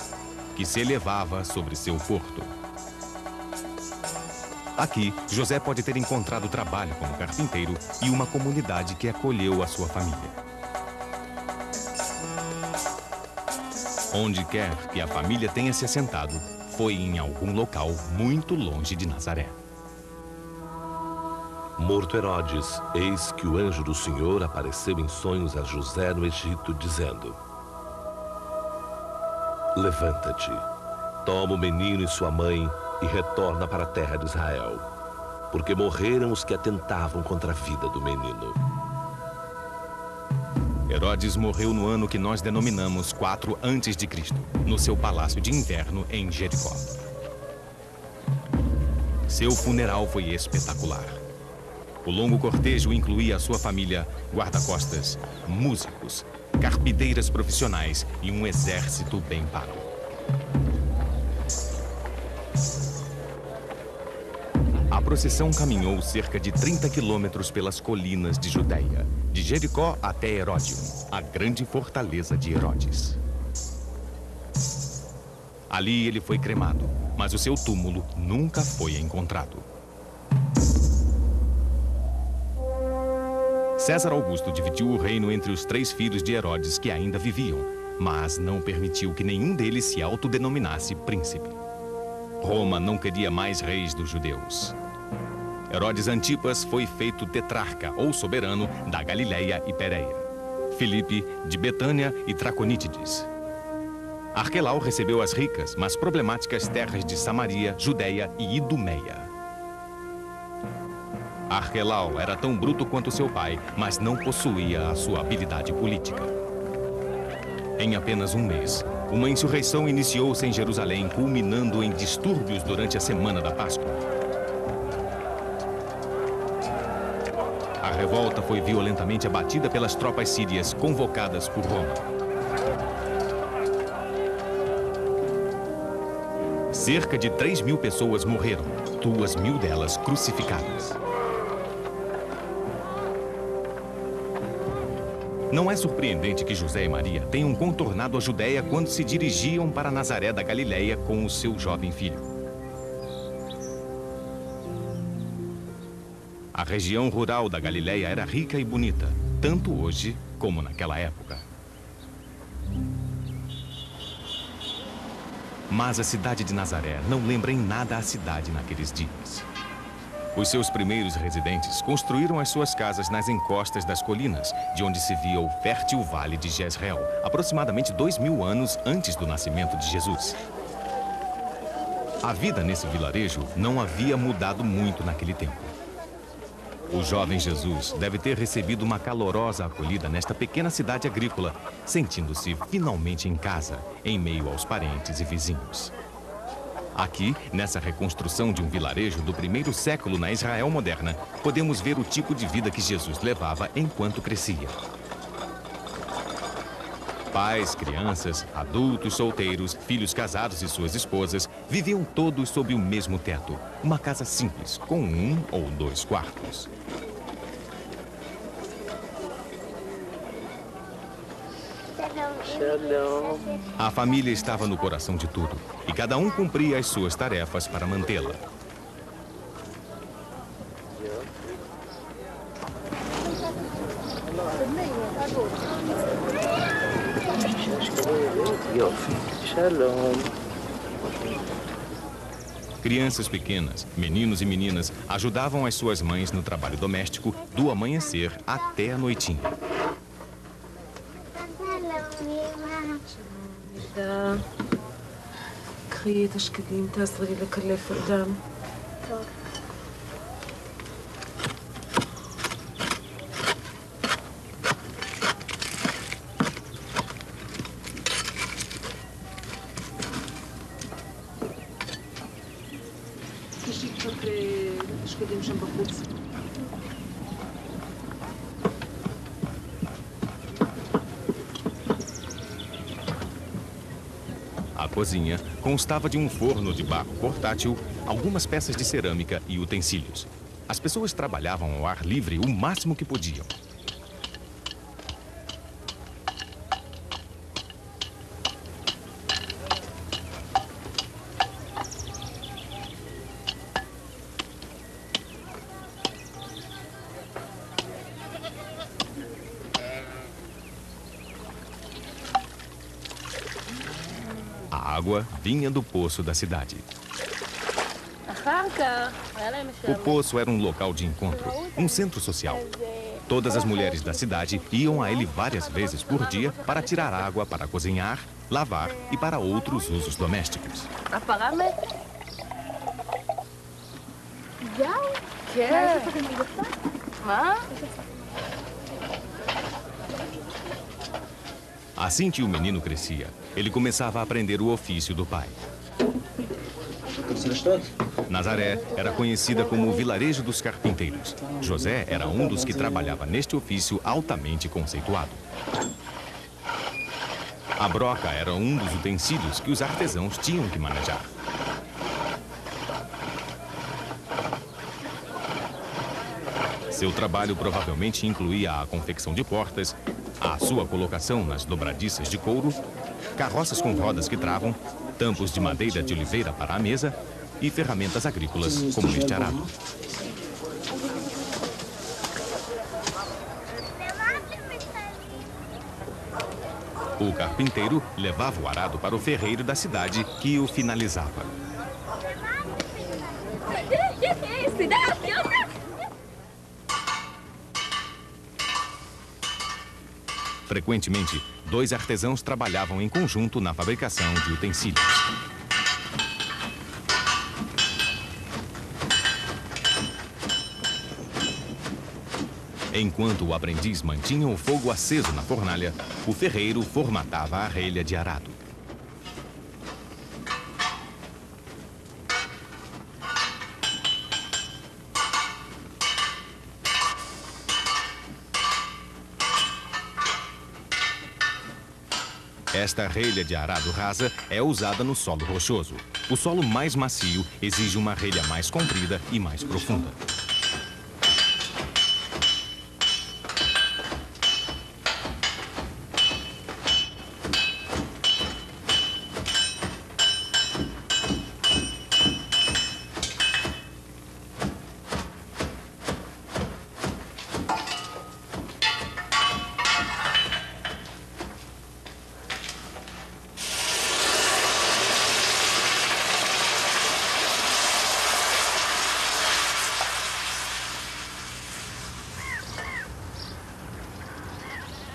que se elevava sobre seu porto. Aqui, José pode ter encontrado trabalho como carpinteiro e uma comunidade que acolheu a sua família. Onde quer que a família tenha se assentado, foi em algum local muito longe de Nazaré. Morto Herodes, eis que o anjo do Senhor apareceu em sonhos a José no Egito, dizendo: Levanta-te, toma o menino e sua mãe e retorna para a terra de Israel, porque morreram os que atentavam contra a vida do menino. Herodes morreu no ano que nós denominamos 4 a.C., no seu palácio de inverno em Jericó. Seu funeral foi espetacular. O longo cortejo incluía a sua família, guarda-costas, músicos, carpideiras profissionais e um exército bem pago. A procissão caminhou cerca de 30 quilômetros pelas colinas de Judéia, de Jericó até Heródion, a grande fortaleza de Herodes. Ali ele foi cremado, mas o seu túmulo nunca foi encontrado. César Augusto dividiu o reino entre os 3 filhos de Herodes que ainda viviam, mas não permitiu que nenhum deles se autodenominasse príncipe. Roma não queria mais reis dos judeus. Herodes Antipas foi feito tetrarca ou soberano da Galileia e Pérea. Filipe de Betânia e Traconítides. Arquelau recebeu as ricas, mas problemáticas terras de Samaria, Judeia e Idumeia. Arquelau era tão bruto quanto seu pai, mas não possuía a sua habilidade política. Em apenas um mês, uma insurreição iniciou-se em Jerusalém, culminando em distúrbios durante a semana da Páscoa. A revolta foi violentamente abatida pelas tropas sírias convocadas por Roma. Cerca de 3.000 pessoas morreram, 2.000 delas crucificadas. Não é surpreendente que José e Maria tenham contornado a Judéia quando se dirigiam para Nazaré da Galileia com o seu jovem filho. A região rural da Galileia era rica e bonita, tanto hoje como naquela época. Mas a cidade de Nazaré não lembra em nada a cidade naqueles dias. Os seus primeiros residentes construíram as suas casas nas encostas das colinas, de onde se via o fértil vale de Jezreel, aproximadamente 2.000 anos antes do nascimento de Jesus. A vida nesse vilarejo não havia mudado muito naquele tempo. O jovem Jesus deve ter recebido uma calorosa acolhida nesta pequena cidade agrícola, sentindo-se finalmente em casa, em meio aos parentes e vizinhos. Aqui, nessa reconstrução de um vilarejo do 1º século na Israel moderna, podemos ver o tipo de vida que Jesus levava enquanto crescia. Pais, crianças, adultos, solteiros, filhos casados e suas esposas viviam todos sob o mesmo teto, uma casa simples, com 1 ou 2 quartos. A família estava no coração de tudo, e cada um cumpria as suas tarefas para mantê-la. Crianças pequenas, meninos e meninas, ajudavam as suas mães no trabalho doméstico do amanhecer até a noitinha. שלום, קחי את השקדים, תעזרי לי לקלף אותם. טוב. תשאי קצת את השקדים שם בחוץ. A cozinha constava de um forno de barro portátil, algumas peças de cerâmica e utensílios. As pessoas trabalhavam ao ar livre o máximo que podiam. A água vinha do poço da cidade. O poço era um local de encontro, um centro social. Todas as mulheres da cidade iam a ele várias vezes por dia para tirar água para cozinhar, lavar e para outros usos domésticos. Assim que o menino crescia, ele começava a aprender o ofício do pai. Nazaré era conhecida como o vilarejo dos carpinteiros. José era um dos que trabalhava neste ofício altamente conceituado. A broca era um dos utensílios que os artesãos tinham que manejar. Seu trabalho provavelmente incluía a confecção de portas, a sua colocação nas dobradiças de couro, carroças com rodas que travam, tampos de madeira de oliveira para a mesa e ferramentas agrícolas como este arado. O carpinteiro levava o arado para o ferreiro da cidade, que o finalizava. Frequentemente, dois artesãos trabalhavam em conjunto na fabricação de utensílios. Enquanto o aprendiz mantinha o fogo aceso na fornalha, o ferreiro formatava a relha de arado. Esta relha de arado rasa é usada no solo rochoso. O solo mais macio exige uma relha mais comprida e mais profunda.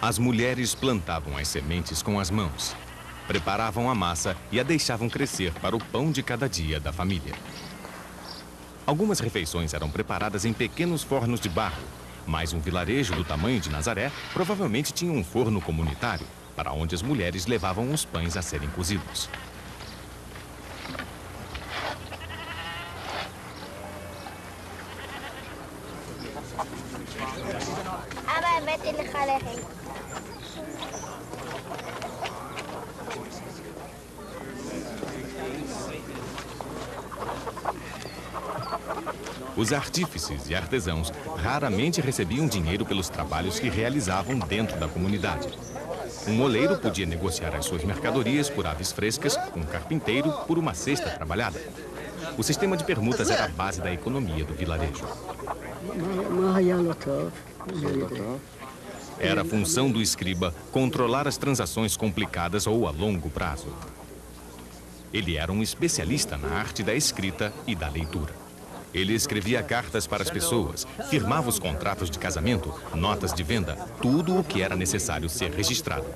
As mulheres plantavam as sementes com as mãos, preparavam a massa e a deixavam crescer para o pão de cada dia da família. Algumas refeições eram preparadas em pequenos fornos de barro, mas um vilarejo do tamanho de Nazaré provavelmente tinha um forno comunitário, para onde as mulheres levavam os pães a serem cozidos. Os artífices e artesãos raramente recebiam dinheiro pelos trabalhos que realizavam dentro da comunidade. Um oleiro podia negociar as suas mercadorias por aves frescas, um carpinteiro por uma cesta trabalhada. O sistema de permutas era a base da economia do vilarejo. Era a função do escriba controlar as transações complicadas ou a longo prazo. Ele era um especialista na arte da escrita e da leitura. Ele escrevia cartas para as pessoas, firmava os contratos de casamento, notas de venda, tudo o que era necessário ser registrado.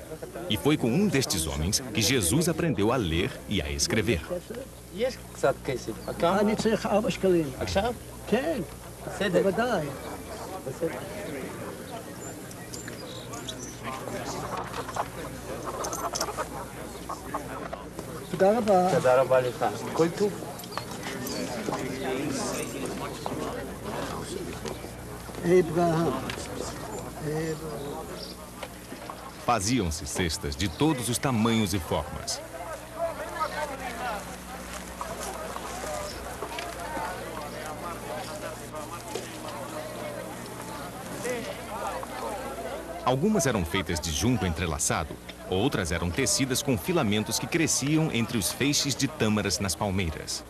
E foi com um destes homens que Jesus aprendeu a ler e a escrever. יש קצת כסף. כמה? אני צריך 4 שקלים. עכשיו? כן, בסדר. בוודאי. בסדר. תודה רבה. תודה רבה לך. כל טוב. אברהם. Faziam-se cestas de todos os tamanhos e formas. Algumas eram feitas de junco entrelaçado, outras eram tecidas com filamentos que cresciam entre os feixes de tâmaras nas palmeiras.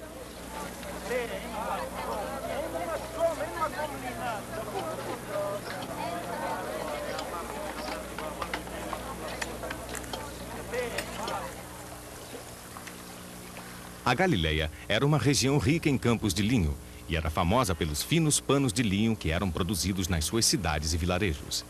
A Galileia era uma região rica em campos de linho e era famosa pelos finos panos de linho que eram produzidos nas suas cidades e vilarejos.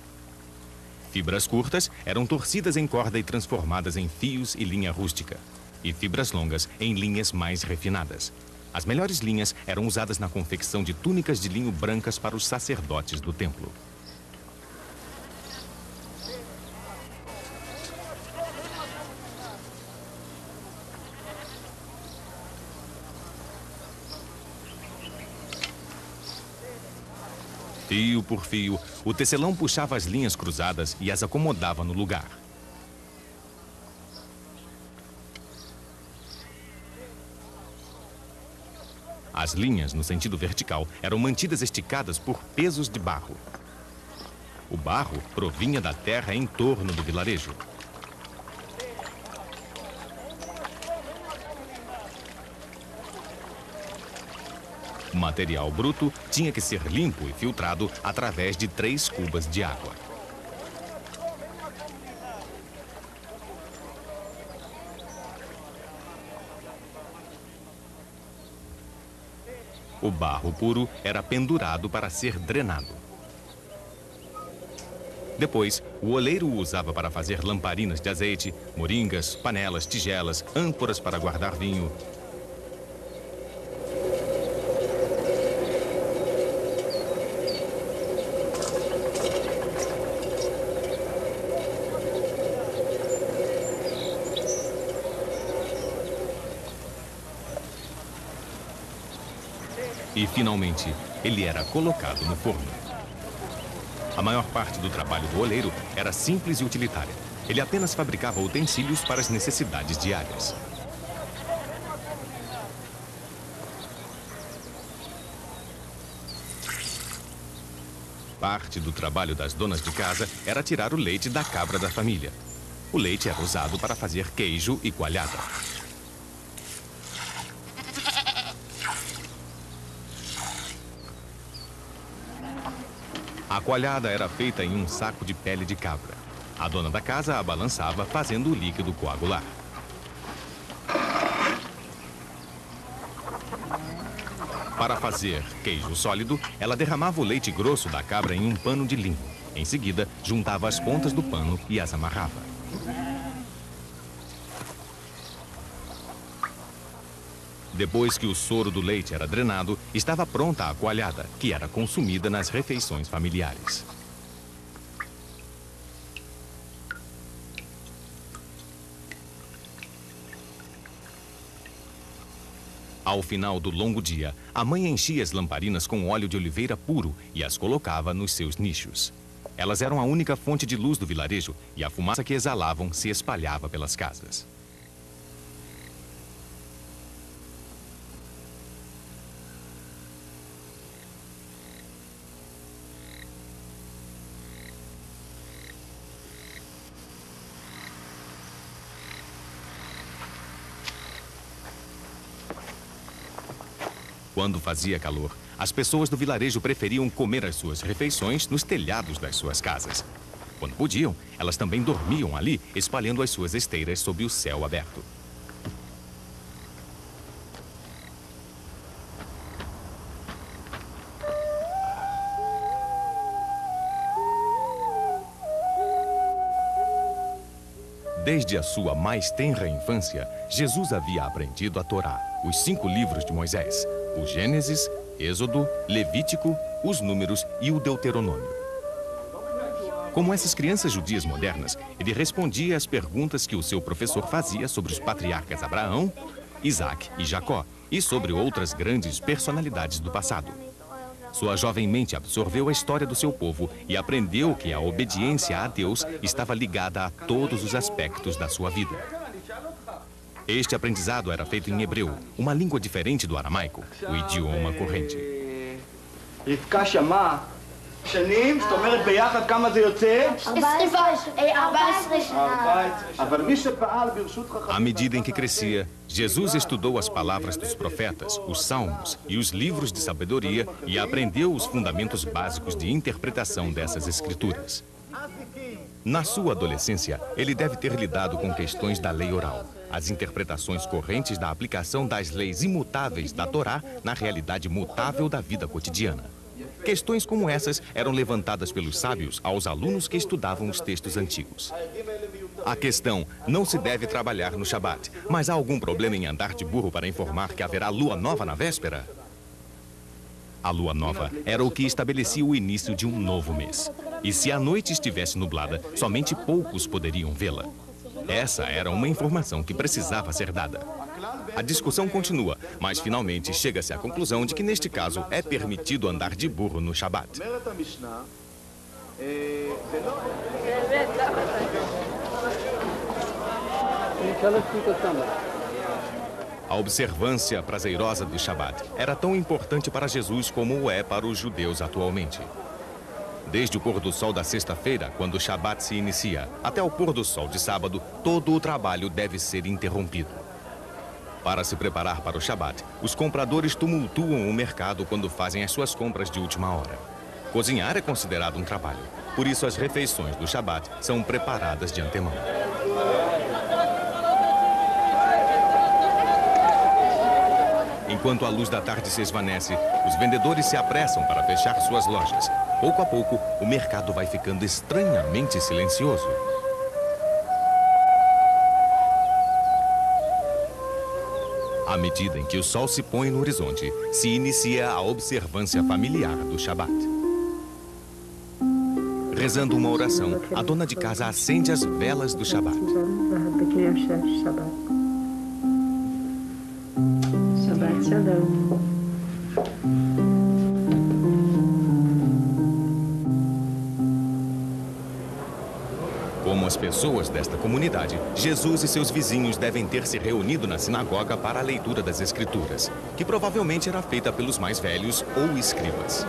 Fibras curtas eram torcidas em corda e transformadas em fios e linha rústica, e fibras longas em linhas mais refinadas. As melhores linhas eram usadas na confecção de túnicas de linho brancas para os sacerdotes do templo. Fio por fio, o tecelão puxava as linhas cruzadas e as acomodava no lugar. As linhas, no sentido vertical, eram mantidas esticadas por pesos de barro. O barro provinha da terra em torno do vilarejo. O material bruto tinha que ser limpo e filtrado através de 3 cubas de água. O barro puro era pendurado para ser drenado. Depois, o oleiro o usava para fazer lamparinas de azeite, moringas, panelas, tigelas, ânforas para guardar vinho. E, finalmente, ele era colocado no forno. A maior parte do trabalho do oleiro era simples e utilitária. Ele apenas fabricava utensílios para as necessidades diárias. Parte do trabalho das donas de casa era tirar o leite da cabra da família. O leite era usado para fazer queijo e coalhada. A coalhada era feita em um saco de pele de cabra. A dona da casa a balançava, fazendo o líquido coagular. Para fazer queijo sólido, ela derramava o leite grosso da cabra em um pano de linho. Em seguida, juntava as pontas do pano e as amarrava. Depois que o soro do leite era drenado, estava pronta a coalhada, que era consumida nas refeições familiares. Ao final do longo dia, a mãe enchia as lamparinas com óleo de oliveira puro e as colocava nos seus nichos. Elas eram a única fonte de luz do vilarejo e a fumaça que exalavam se espalhava pelas casas. Quando fazia calor, as pessoas do vilarejo preferiam comer as suas refeições nos telhados das suas casas. Quando podiam, elas também dormiam ali, espalhando as suas esteiras sob o céu aberto. Desde a sua mais tenra infância, Jesus havia aprendido a Torá, os 5 livros de Moisés, o Gênesis, Êxodo, Levítico, os Números e o Deuteronômio. Como essas crianças judias modernas, ele respondia às perguntas que o seu professor fazia sobre os patriarcas Abraão, Isaac e Jacó, e sobre outras grandes personalidades do passado. Sua jovem mente absorveu a história do seu povo e aprendeu que a obediência a Deus estava ligada a todos os aspectos da sua vida. Este aprendizado era feito em hebreu, uma língua diferente do aramaico, o idioma corrente. רבקה שמעה שנים, זאת אומרת ביחד כמה זה יוצא? 14 שנה. אבל מי שפעל ברשות À medida em que crescia, Jesus estudou as palavras dos profetas, os salmos e os livros de sabedoria e aprendeu os fundamentos básicos de interpretação dessas escrituras. Na sua adolescência, ele deve ter lidado com questões da lei oral, as interpretações correntes da aplicação das leis imutáveis da Torá na realidade mutável da vida cotidiana. Questões como essas eram levantadas pelos sábios aos alunos que estudavam os textos antigos. A questão: não se deve trabalhar no Shabat, mas há algum problema em andar de burro para informar que haverá lua nova na véspera? A lua nova era o que estabelecia o início de um novo mês. E se a noite estivesse nublada, somente poucos poderiam vê-la. Essa era uma informação que precisava ser dada. A discussão continua, mas finalmente chega-se à conclusão de que, neste caso, é permitido andar de burro no Shabat. A observância prazerosa do Shabat era tão importante para Jesus como o é para os judeus atualmente. Desde o pôr do sol da sexta-feira, quando o Shabat se inicia, até o pôr do sol de sábado, todo o trabalho deve ser interrompido. Para se preparar para o Shabat, os compradores tumultuam o mercado quando fazem as suas compras de última hora. Cozinhar é considerado um trabalho, por isso as refeições do Shabat são preparadas de antemão. Enquanto a luz da tarde se esvanece, os vendedores se apressam para fechar suas lojas. Pouco a pouco, o mercado vai ficando estranhamente silencioso. À medida em que o sol se põe no horizonte, se inicia a observância familiar do Shabat. Rezando uma oração, a dona de casa acende as velas do Shabat. Shabbat Shalom. Como as pessoas desta comunidade, Jesus e seus vizinhos devem ter se reunido na sinagoga para a leitura das Escrituras, que provavelmente era feita pelos mais velhos ou escribas.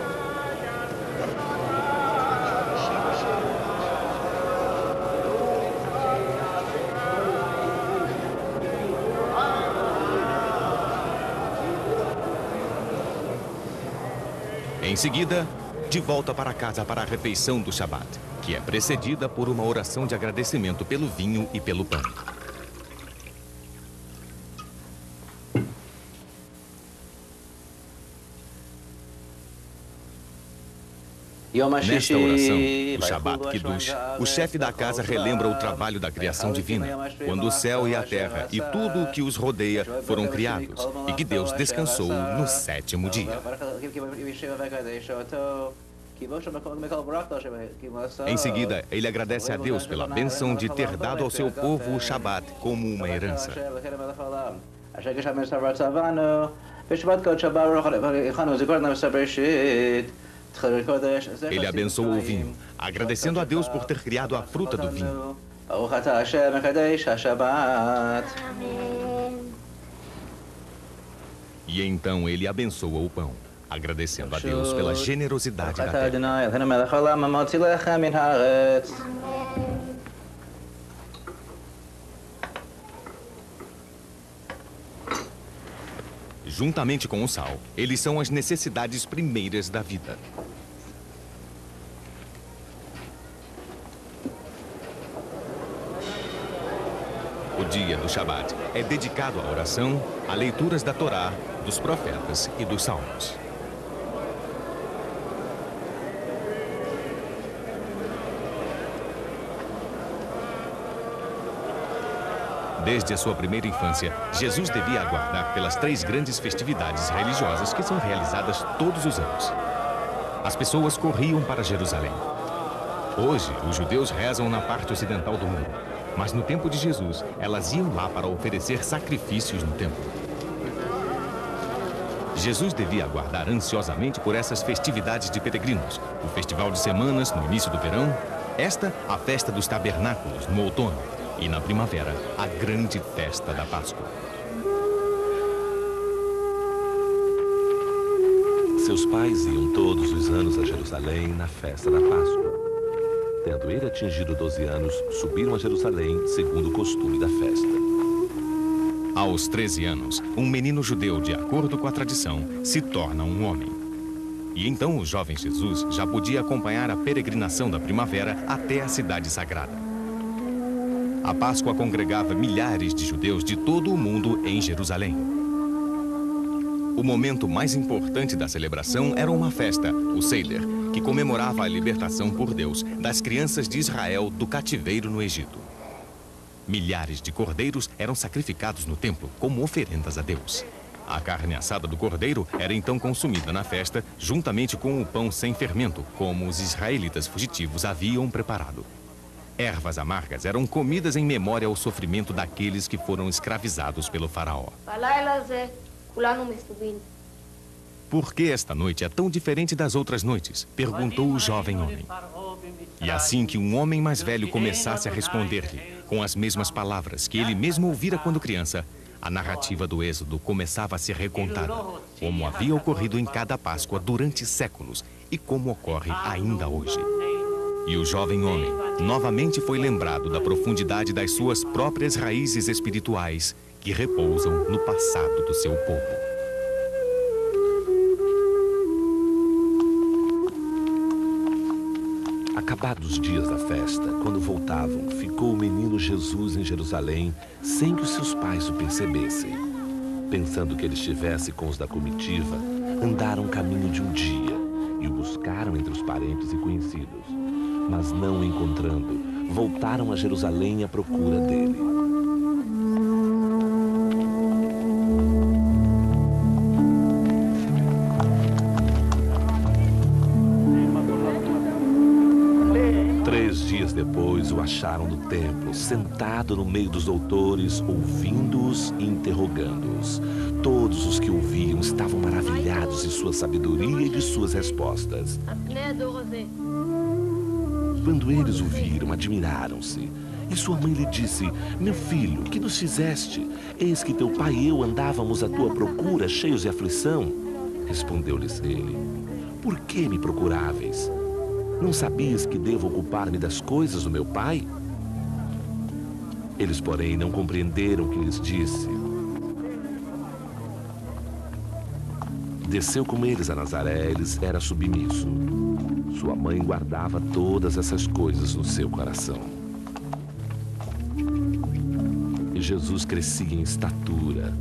Em seguida, de volta para casa para a refeição do Shabat, que é precedida por uma oração de agradecimento pelo vinho e pelo pão. Nesta oração, o Shabat Kiddush, o chefe da casa relembra o trabalho da criação divina, quando o céu e a terra e tudo o que os rodeia foram criados, e que Deus descansou no 7º dia. Em seguida, ele agradece a Deus pela bênção de ter dado ao seu povo o Shabat como uma herança. Ele abençoa o vinho, agradecendo a Deus por ter criado a fruta do vinho. E então ele abençoa o pão, agradecendo a Deus pela generosidade da terra. Juntamente com o sal, eles são as necessidades primeiras da vida. O dia do Shabat é dedicado à oração, a leituras da Torá, dos profetas e dos salmos. Desde a sua primeira infância, Jesus devia aguardar pelas 3 grandes festividades religiosas que são realizadas todos os anos. As pessoas corriam para Jerusalém. Hoje, os judeus rezam na parte ocidental do mundo, mas no tempo de Jesus, elas iam lá para oferecer sacrifícios no templo. Jesus devia aguardar ansiosamente por essas festividades de peregrinos, o Festival de Semanas no início do verão, esta, a Festa dos Tabernáculos no outono, e na primavera, a grande festa da Páscoa. Seus pais iam todos os anos a Jerusalém na festa da Páscoa. Tendo ele atingido 12 anos, subiram a Jerusalém segundo o costume da festa. Aos 13 anos, um menino judeu, de acordo com a tradição, se torna um homem. E então o jovem Jesus já podia acompanhar a peregrinação da primavera até a cidade sagrada. A Páscoa congregava milhares de judeus de todo o mundo em Jerusalém. O momento mais importante da celebração era uma festa, o Seder, que comemorava a libertação por Deus das crianças de Israel do cativeiro no Egito. Milhares de cordeiros eram sacrificados no templo como oferendas a Deus. A carne assada do cordeiro era então consumida na festa, juntamente com o pão sem fermento, como os israelitas fugitivos haviam preparado. Ervas amargas eram comidas em memória ao sofrimento daqueles que foram escravizados pelo faraó. Por que esta noite é tão diferente das outras noites? Perguntou o jovem homem. E assim que um homem mais velho começasse a responder-lhe, com as mesmas palavras que ele mesmo ouvira quando criança, a narrativa do Êxodo começava a ser recontada, como havia ocorrido em cada Páscoa durante séculos e como ocorre ainda hoje. E o jovem homem novamente foi lembrado da profundidade das suas próprias raízes espirituais que repousam no passado do seu povo. Acabados os dias da festa, quando voltavam, ficou o menino Jesus em Jerusalém sem que os seus pais o percebessem. Pensando que ele estivesse com os da comitiva, andaram o caminho de um dia e o buscaram entre os parentes e conhecidos. Mas não o encontrando, voltaram a Jerusalém à procura dele. Depois o acharam no templo, sentado no meio dos doutores, ouvindo-os e interrogando-os. Todos os que ouviam estavam maravilhados de sua sabedoria e de suas respostas. Quando eles o viram, admiraram-se. E sua mãe lhe disse: meu filho, que nos fizeste? Eis que teu pai e eu andávamos à tua procura, cheios de aflição. Respondeu-lhes ele: por que me procuráveis? Não sabias que devo ocupar-me das coisas do meu pai? Eles, porém, não compreenderam o que lhes disse. Desceu com eles a Nazaré, lhes era submisso. Sua mãe guardava todas essas coisas no seu coração. E Jesus crescia em estatura,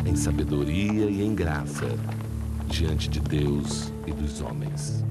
em sabedoria e em graça, diante de Deus e dos homens.